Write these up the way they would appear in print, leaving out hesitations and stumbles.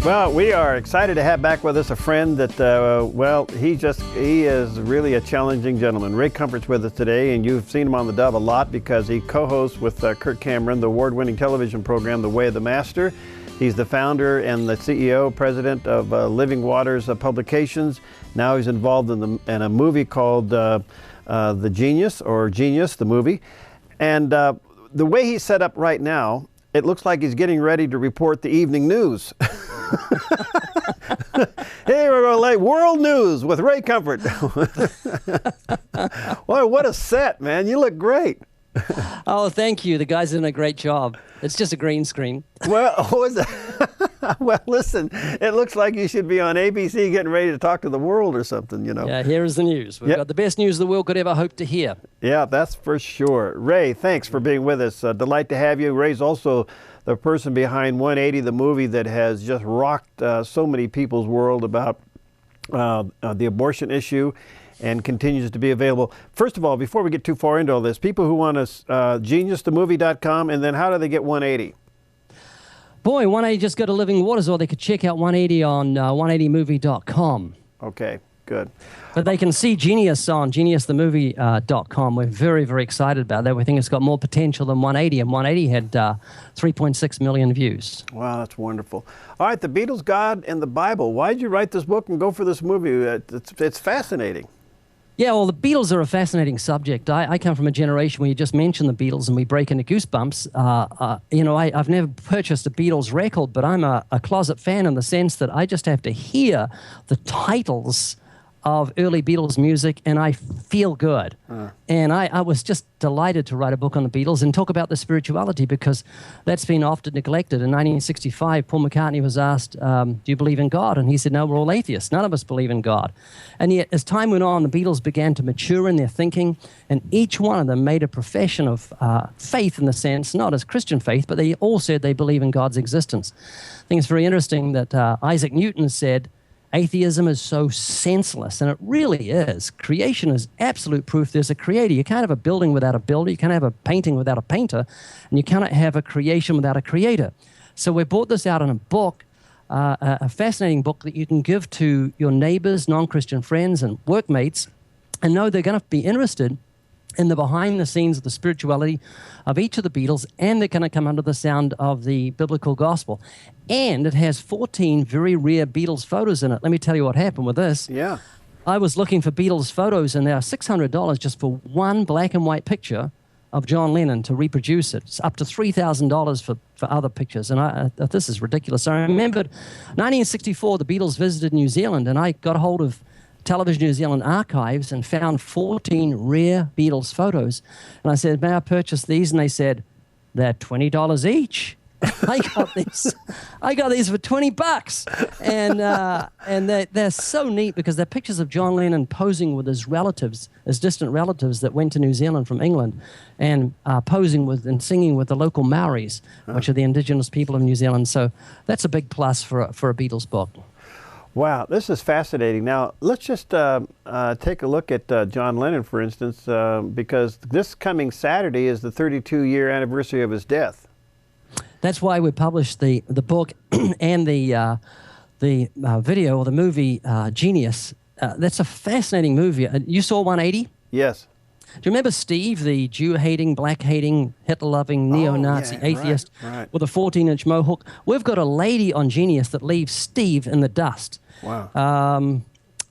Well, we are excited to have back with us a friend that, he is really a challenging gentleman. Ray Comfort's with us today, and you've seen him on theDove a lot because he co-hosts with Kirk Cameron the award-winning television program, The Way of the Master. He's the founder and the CEO, president of Living Waters Publications. Now he's involved in a movie called The Genius, or Genius, the movie. And the way he's set up right now, it looks like he's getting ready to report the evening news. Hey, we're going to lay world news with Ray Comfort. Boy, what a set, man. You look great. Oh, thank you. The guy's doing a great job. It's just a green screen. Well, well, listen, it looks like you should be on ABC getting ready to talk to the world or something, you know. Yeah, here is the news. We've got the best news the world could ever hope to hear. Yeah, that's for sure. Ray, thanks for being with us. Delight to have you. Ray's also the person behind 180, the movie that has just rocked so many people's world about the abortion issue, and continues to be available. First of all, before we get too far into all this, people who want us, geniusthemovie.com, and then how do they get 180? Boy, 180, just go to Living Waters, or they could check out 180 on 180movie.com. Okay, good. But they can see Genius on geniusthemovie.com. We're very, very excited about that. We think it's got more potential than 180, and 180 had 3.6 million views. Wow, that's wonderful. All right, the Beatles God and the Bible. Why did you write this book and go for this movie? It's fascinating. Yeah, well, the Beatles are a fascinating subject. I come from a generation where you just mention the Beatles and we break into goosebumps. I've never purchased a Beatles record, but I'm a closet fan in the sense that I just have to hear the titles of early Beatles music, and I feel good. And I was just delighted to write a book on the Beatles and talk about the spirituality, because that's been often neglected. In 1965, Paul McCartney was asked, do you believe in God? And he said, no, we're all atheists. None of us believe in God. And yet, as time went on, the Beatles began to mature in their thinking, and each one of them made a profession of faith, in the sense, not as Christian faith, but they all said they believe in God's existence. I think it's very interesting that Isaac Newton said, atheism is so senseless, and it really is. Creation is absolute proof there's a creator. You can't have a building without a builder. You can't have a painting without a painter, and you cannot have a creation without a creator. So we brought this out in a book, a fascinating book that you can give to your neighbors, non-Christian friends, and workmates, and know they're going to be interested in the behind the scenes of the spirituality of each of the Beatles, and they're going to come under the sound of the biblical gospel. And it has 14 very rare Beatles photos in it. Let me tell you what happened with this. Yeah. I was looking for Beatles photos, and they are $600 just for one black and white picture of John Lennon to reproduce it. It's up to $3,000 for other pictures, and this is ridiculous. I remembered 1964, the Beatles visited New Zealand, and I got a hold of Television New Zealand archives and found 14 rare Beatles photos. And I said, may I purchase these? And they said, they're $20 each. I got these for $20. And they're so neat, because they're pictures of John Lennon posing with his relatives, his distant relatives that went to New Zealand from England, and posing with and singing with the local Maoris, which are the indigenous people of New Zealand. So that's a big plus for a Beatles book. Wow, this is fascinating. Now, let's just take a look at John Lennon, for instance, because this coming Saturday is the 32-year anniversary of his death. That's why we published the book and the video, or the movie, Genius. That's a fascinating movie. You saw 180? Yes. Do you remember Steve, the Jew-hating, black-hating, Hitler-loving, neo-Nazi atheist with a 14-inch mohawk? We've got a lady on Genius that leaves Steve in the dust. Wow.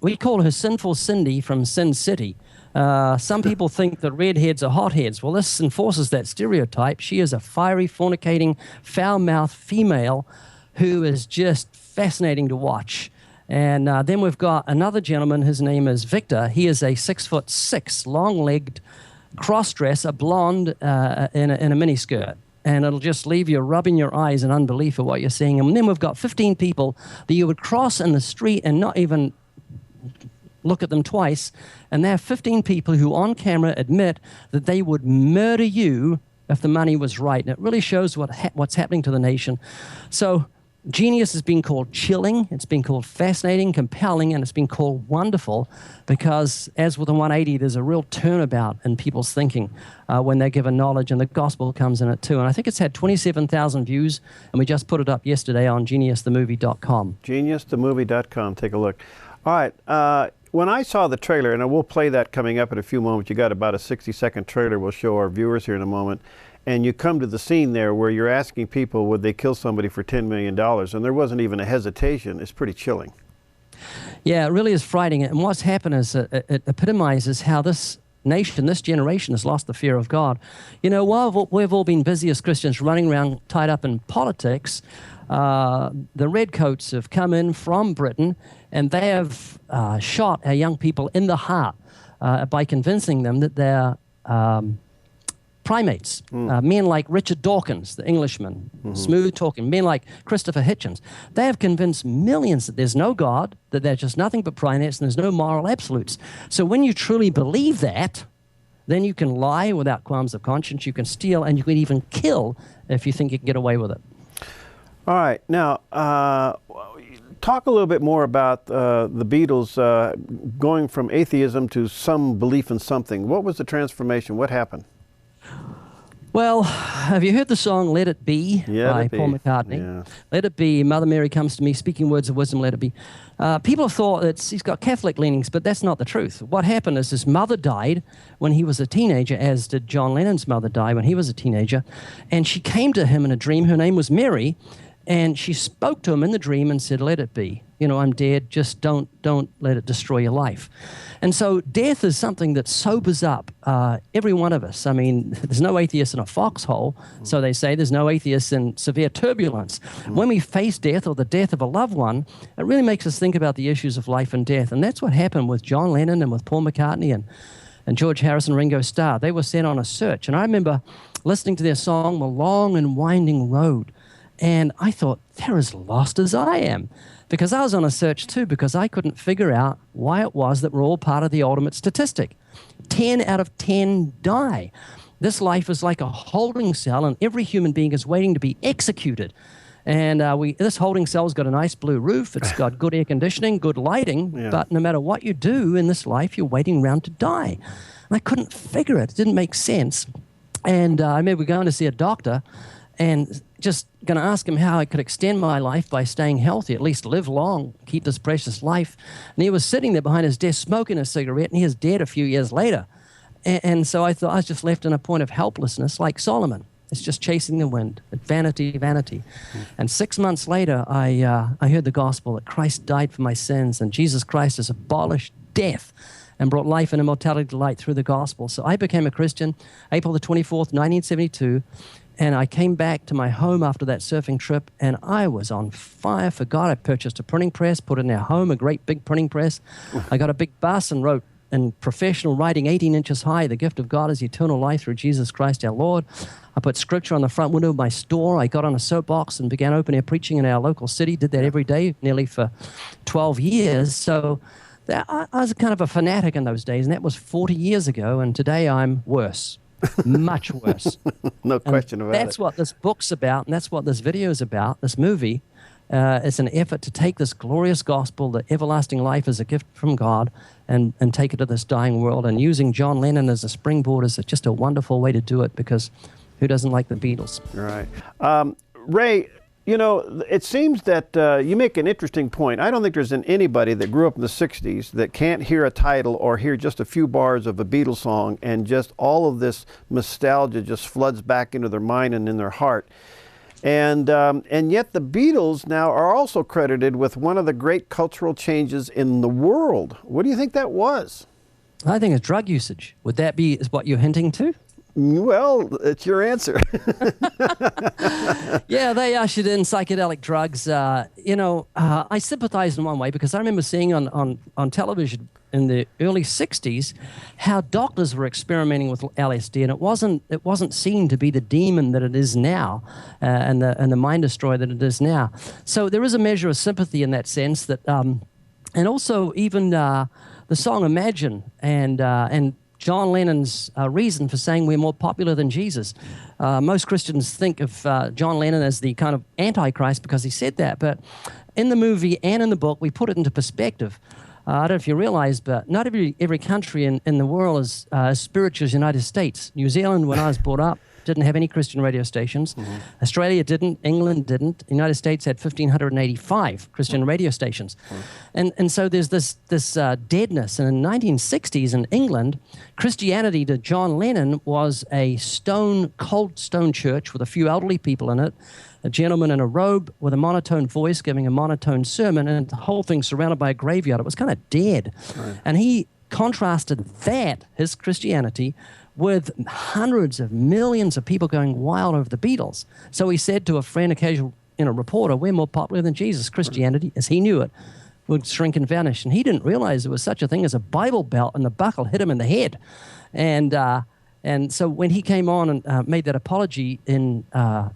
We call her Sinful Cindy from Sin City. Some people think that redheads are hotheads. Well, this enforces that stereotype. She is a fiery, fornicating, foul-mouthed female who is just fascinating to watch. And then we've got another gentleman. His name is Victor. He is a 6'6", long-legged cross-dresser, blonde, in a miniskirt. And it'll just leave you rubbing your eyes in unbelief at what you're seeing. And then we've got 15 people that you would cross in the street and not even look at them twice. And there are 15 people who on camera admit that they would murder you if the money was right. And it really shows what's happening to the nation. So Genius has been called chilling, it's been called fascinating, compelling, and it's been called wonderful because, as with the 180, there's a real turnabout in people's thinking when they're given knowledge, and the gospel comes in it too. And I think it's had 27,000 views, and we just put it up yesterday on geniusthemovie.com. Geniusthemovie.com, take a look. All right, when I saw the trailer, and we'll play that coming up in a few moments, you got about a 60-second trailer we'll show our viewers here in a moment. And you come to the scene there where you're asking people, would they kill somebody for $10 million? And there wasn't even a hesitation. It's pretty chilling. Yeah, it really is frightening. And what's happened is it epitomizes how this nation, this generation has lost the fear of God. You know, while we've all been busy as Christians running around tied up in politics, the redcoats have come in from Britain and they have shot our young people in the heart by convincing them that they're primates, men like Richard Dawkins, the Englishman, smooth-talking, men like Christopher Hitchens. They have convinced millions that there's no God, that they're just nothing but primates, and there's no moral absolutes. So when you truly believe that, then you can lie without qualms of conscience, you can steal, and you can even kill if you think you can get away with it. All right. Now, talk a little bit more about the Beatles going from atheism to some belief in something. What was the transformation? What happened? Well, have you heard the song Let It Be by Paul McCartney? Yeah. Let it be, Mother Mary comes to me, speaking words of wisdom, let it be. People have thought that he's got Catholic leanings, but that's not the truth. What happened is his mother died when he was a teenager, as did John Lennon's mother die when he was a teenager. And she came to him in a dream. Her name was Mary. And she spoke to him in the dream and said, let it be. You know, I'm dead. Just don't let it destroy your life. And so death is something that sobers up every one of us. I mean, there's no atheist in a foxhole. So they say there's no atheist in severe turbulence. When we face death or the death of a loved one, it really makes us think about the issues of life and death. And that's what happened with John Lennon and with Paul McCartney and George Harrison, Ringo Starr. They were sent on a search. And I remember listening to their song, The Long and Winding Road. And I thought, they're as lost as I am. Because I was on a search too, because I couldn't figure out why it was that we're all part of the ultimate statistic. 10 out of 10 die. This life is like a holding cell, and every human being is waiting to be executed. And this holding cell's got a nice blue roof. It's got good air conditioning, good lighting. But no matter what you do in this life, you're waiting around to die. And I couldn't figure it. It didn't make sense. And I remember going to see a doctor and just going to ask him how I could extend my life by staying healthy, at least live long, keep this precious life. And he was sitting there behind his desk smoking a cigarette, and he is dead a few years later. And so I thought I was just left in a point of helplessness like Solomon. It's just chasing the wind, vanity, vanity. And 6 months later, I heard the gospel that Christ died for my sins, and Jesus Christ has abolished death and brought life and immortality to light through the gospel. So I became a Christian April the 24th, 1972. And I came back to my home after that surfing trip, and I was on fire for God. I purchased a printing press, put it in our home, a great big printing press. I got a big bus and wrote in professional writing 18 inches high, the gift of God is eternal life through Jesus Christ our Lord. I put scripture on the front window of my store. I got on a soapbox and began open-air preaching in our local city. Did that every day, nearly for 12 years. So I was kind of a fanatic in those days, and that was 40 years ago, and today I'm worse. Much worse. No question about it. That's what this book's about, and that's what this video is about, this movie. It's an effort to take this glorious gospel, that everlasting life is a gift from God, and take it to this dying world. And using John Lennon as a springboard is just a wonderful way to do it, because who doesn't like the Beatles? Right. Ray, you know, it seems that you make an interesting point. I don't think there's anybody that grew up in the 60s that can't hear a title or hear just a few bars of a Beatles song, and just all of this nostalgia just floods back into their mind and in their heart. And yet the Beatles now are also credited with one of the great cultural changes in the world. What do you think that was? I think it's drug usage. Would that be what you're hinting to? Well, it's your answer. Yeah, they ushered in psychedelic drugs. You know, I sympathize in one way, because I remember seeing on television in the early 60s how doctors were experimenting with LSD, and it wasn't seen to be the demon that it is now, and the mind destroyer that it is now. So there is a measure of sympathy in that sense. That and also even the song Imagine and John Lennon's reason for saying we're more popular than Jesus. Most Christians think of John Lennon as the kind of antichrist because he said that, but in the movie and in the book, we put it into perspective. I don't know if you realize, but not every country in the world is as spiritual as the United States. New Zealand, when I was brought up, didn't have any Christian radio stations. Mm-hmm. Australia didn't. England didn't. The United States had 1,585 Christian radio stations. Mm-hmm. And so there's this deadness. And in the 1960s in England, Christianity to John Lennon was a cold stone church with a few elderly people in it, a gentleman in a robe with a monotone voice giving a monotone sermon, and the whole thing surrounded by a graveyard. It was kind of dead. Right. And he contrasted that, his Christianity, with hundreds of millions of people going wild over the Beatles. So he said to a friend, occasional reporter, we're more popular than Jesus. Christianity, as he knew it, would shrink and vanish. And he didn't realize there was such a thing as a Bible belt, and the buckle hit him in the head. And so when he came on and made that apology in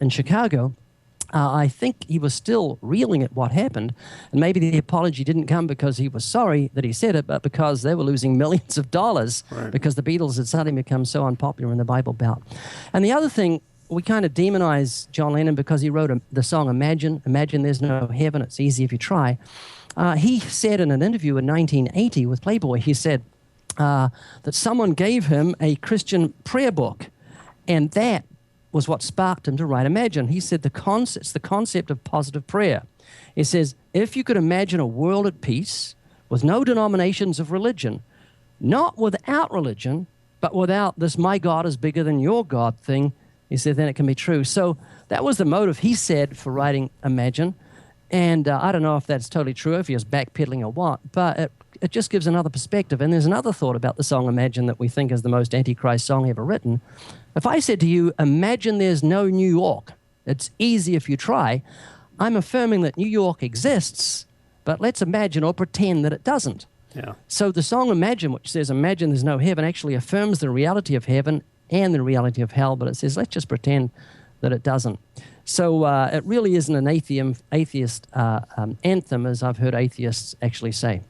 Chicago, I think he was still reeling at what happened, and maybe the apology didn't come because he was sorry that he said it, but because they were losing millions of dollars because the Beatles had suddenly become so unpopular in the Bible Belt. And the other thing, we kind of demonize John Lennon because he wrote the song Imagine There's No Heaven, It's Easy If You Try. He said in an interview in 1980 with Playboy, he said that someone gave him a Christian prayer book, and that was what sparked him to write Imagine. He said the concept of positive prayer. He says, if you could imagine a world at peace with no denominations of religion, not without religion, but without this my God is bigger than your God thing, he said, then it can be true. So that was the motive, he said, for writing Imagine. And I don't know if that's totally true, if he was backpedaling or what, but it just gives another perspective. And there's another thought about the song Imagine that we think is the most antichrist song ever written. If I said to you, imagine there's no New York, it's easy if you try, I'm affirming that New York exists, but let's imagine or pretend that it doesn't. Yeah. So the song Imagine, which says imagine there's no heaven, actually affirms the reality of heaven and the reality of hell, but it says let's just pretend that it doesn't. So it really isn't an atheist anthem, as I've heard atheists actually say.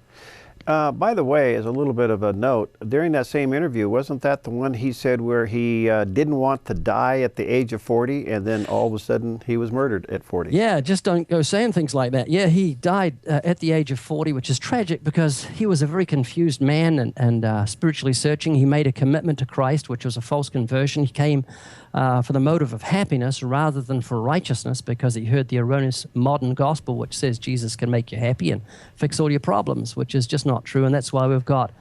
By the way, as a little bit of a note, during that same interview, wasn't that the one he said where he didn't want to die at the age of 40, and then all of a sudden he was murdered at 40? Yeah, just don't go saying things like that. Yeah, he died at the age of 40, which is tragic because he was a very confused man and spiritually searching. He made a commitment to Christ, which was a false conversion. He came for the motive of happiness rather than for righteousness because he heard the erroneous modern gospel, which says Jesus can make you happy and fix all your problems, which is just not true. And that's why we've got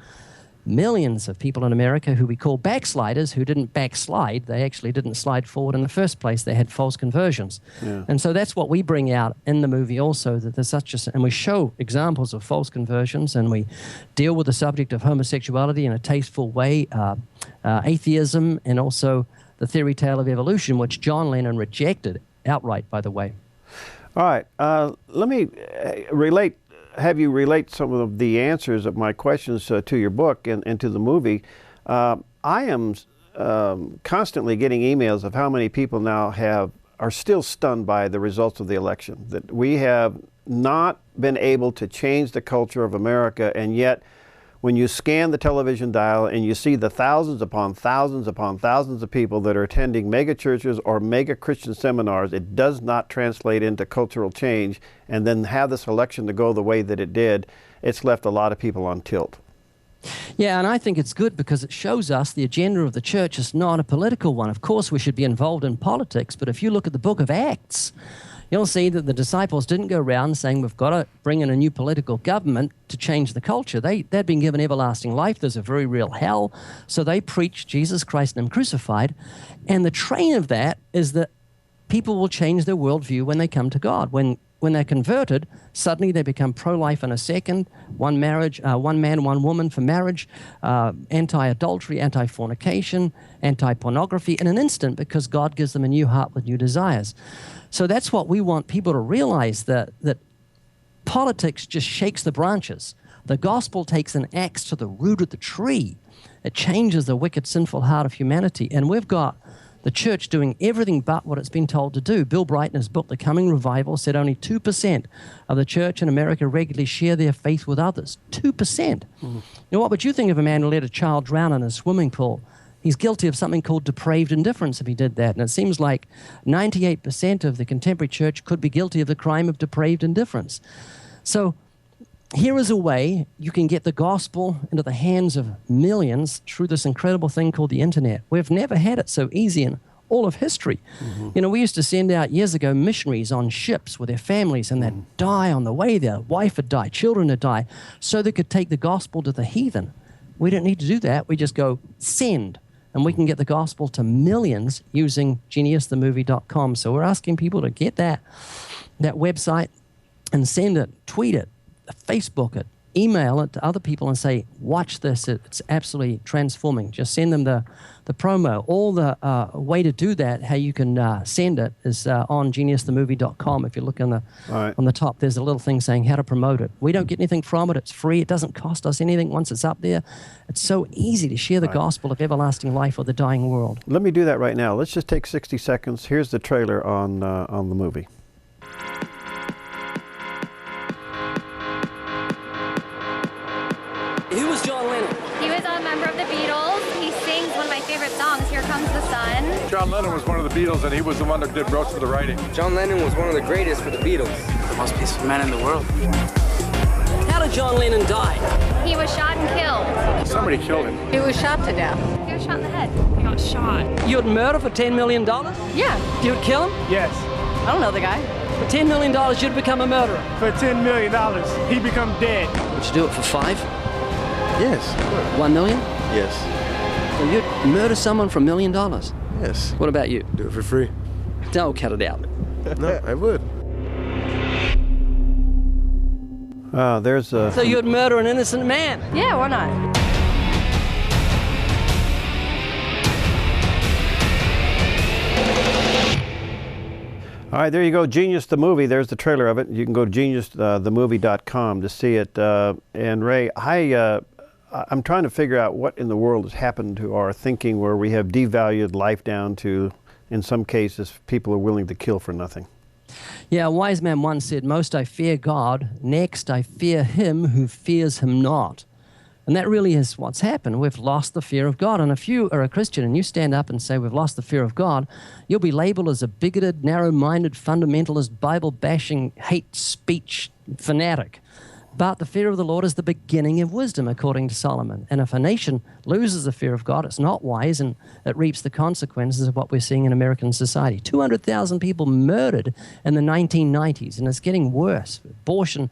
millions of people in America who we call backsliders who didn't backslide. They actually didn't slide forward in the first place. They had false conversions. Yeah. And so that's what we bring out in the movie also, that there's and we show examples of false conversions, and we deal with the subject of homosexuality in a tasteful way, atheism, and also the theory tale of evolution, which John Lennon rejected outright, by the way. All right. Let me have you relate some of the answers of my questions to your book and to the movie. I am constantly getting emails of how many people now are still stunned by the results of the election, that we have not been able to change the culture of America, and yet when you scan the television dial and you see the thousands upon thousands upon thousands of people that are attending mega churches or mega Christian seminars, it does not translate into cultural change. And then have this election to go the way that it did, it's left a lot of people on tilt. Yeah, and I think it's good because it shows us the agenda of the church is not a political one. Of course, we should be involved in politics, but if you look at the book of Acts, you'll see that the disciples didn't go around saying we've got to bring in a new political government to change the culture. They'd been given everlasting life. There's a very real hell. So they preached Jesus Christ and Him crucified. And the train of that is that people will change their worldview when they come to God. When they're converted, suddenly they become pro-life in a second, one marriage, one man, one woman for marriage, anti-adultery, anti-fornication, anti-pornography in an instant because God gives them a new heart with new desires. So that's what we want people to realize, that politics just shakes the branches. The gospel takes an axe to the root of the tree. It changes the wicked, sinful heart of humanity. And we've got The church doing everything but what it's been told to do. Bill Bright, in his book, The Coming Revival, said only 2% of the church in America regularly share their faith with others. 2%. Now, what would you think of a man who let a child drown in a swimming pool? He's guilty of something called depraved indifference if he did that. And it seems like 98% of the contemporary church could be guilty of the crime of depraved indifference. So here is a way you can get the gospel into the hands of millions through this incredible thing called the internet. We've never had it so easy in all of history. You know, we used to send out years ago missionaries on ships with their families, and they'd die on the way. Their wife would die, children would die, so they could take the gospel to the heathen. We don't need to do that. We just go send. And we can get the gospel to millions using geniusthemovie.com. So we're asking people to get that website and send it, tweet it, Facebook it, email it to other people and say, watch this, it's absolutely transforming. Just send them the promo. All the way to do that, how you can send it, is on geniusthemovie.com. If you look on the top, there's a little thing saying how to promote it. We don't get anything from it. It's free. It doesn't cost us anything once it's up there. It's so easy to share the gospel of everlasting life with the dying world. Let me do that right now. Let's just take 60 seconds. Here's the trailer on the movie. Who was John Lennon? He was a member of the Beatles. He sings one of my favorite songs, Here Comes the Sun. John Lennon was one of the Beatles, and he was the one that did most of the writing. John Lennon was one of the greatest for the Beatles. The most peaceful man in the world. How did John Lennon die? He was shot and killed. Somebody killed him. He was shot to death. He was shot in the head. He got shot. You'd murder for $10 million? Yeah. You'd kill him? Yes. I don't know the guy. For $10 million, you'd become a murderer. For $10 million, he'd become dead. Would you do it for 5? Yes. 1 million? Yes. So you'd murder someone for $1 million? Yes. What about you? Do it for free. Don't cut it out. No, I would. There's a... So you'd murder an innocent man? Yeah, why not? All right, there you go, Genius the Movie. There's the trailer of it. You can go to geniusthemovie.com to see it. And Ray, I'm trying to figure out what in the world has happened to our thinking where we have devalued life down to, in some cases, people are willing to kill for nothing. Yeah, a wise man once said, most I fear God, next I fear him who fears him not. And that really is what's happened. We've lost the fear of God. And if you are a Christian and you stand up and say we've lost the fear of God, you'll be labeled as a bigoted, narrow-minded, fundamentalist, Bible-bashing, hate speech fanatic. But the fear of the Lord is the beginning of wisdom, according to Solomon. And if a nation loses the fear of God, it's not wise, and it reaps the consequences of what we're seeing in American society. 200,000 people murdered in the 1990s, and it's getting worse. Abortion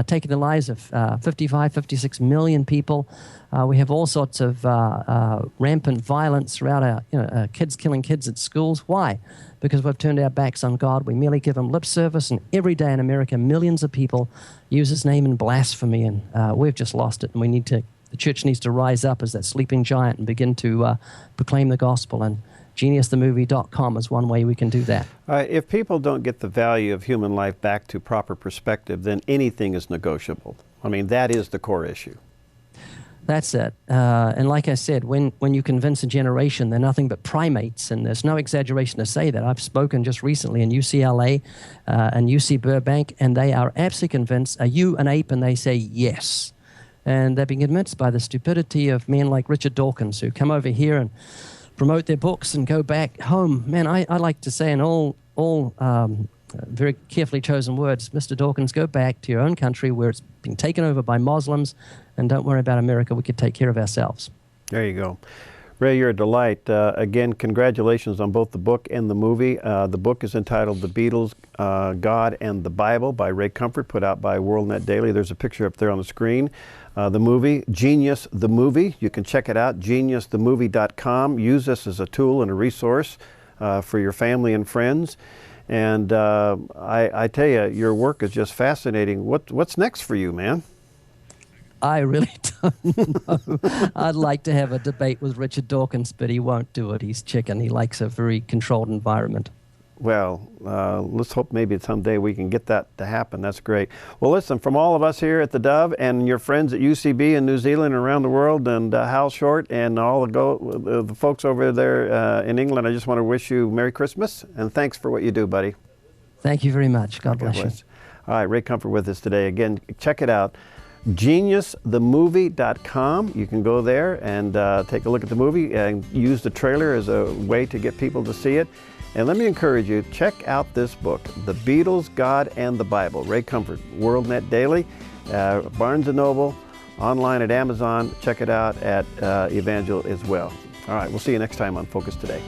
taking the lives of 55, 56 million people. We have all sorts of rampant violence throughout our, kids killing kids at schools. Why? Because we've turned our backs on God. We merely give him lip service, and every day in America, millions of people use his name in blasphemy, and we've just lost it. And the church needs to rise up as that sleeping giant and begin to proclaim the gospel. And geniusthemovie.com is one way we can do that. If people don't get the value of human life back to proper perspective, then anything is negotiable. I mean, that is the core issue. That's it. And like I said, when you convince a generation they're nothing but primates, and there's no exaggeration to say that. I've spoken just recently in UCLA and UC Burbank, and they are absolutely convinced, are you an ape? And they say yes. And they've been convinced by the stupidity of men like Richard Dawkins, who come over here and promote their books and go back home. Man, I like to say in all very carefully chosen words, Mr. Dawkins, go back to your own country where it's been taken over by Muslims, and don't worry about America. We could take care of ourselves. There you go. Ray, you're a delight. Again, congratulations on both the book and the movie. The book is entitled The Beatles God and the Bible by Ray Comfort, put out by WorldNet Daily. There's a picture up there on the screen. The movie, Genius the Movie. You can check it out, geniusthemovie.com. Use this as a tool and a resource for your family and friends. And I tell you, your work is just fascinating. What's next for you, man? I really don't know. I'd like to have a debate with Richard Dawkins, but he won't do it. He's chicken. He likes a very controlled environment. Well, let's hope maybe someday we can get that to happen. That's great. Well, listen, from all of us here at the Dove and your friends at UCB in New Zealand and around the world, and Hal Short and all the folks over there in England, I just want to wish you Merry Christmas and thanks for what you do, buddy. Thank you very much. God bless you. All right, Ray Comfort with us today. Again, check it out. GeniusTheMovie.com. You can go there and take a look at the movie and use the trailer as a way to get people to see it. And let me encourage you, check out this book, The Beatles, God and the Bible. Ray Comfort, WorldNet Daily, Barnes & Noble, online at Amazon. Check it out at Evangel as well. All right, we'll see you next time on Focus Today.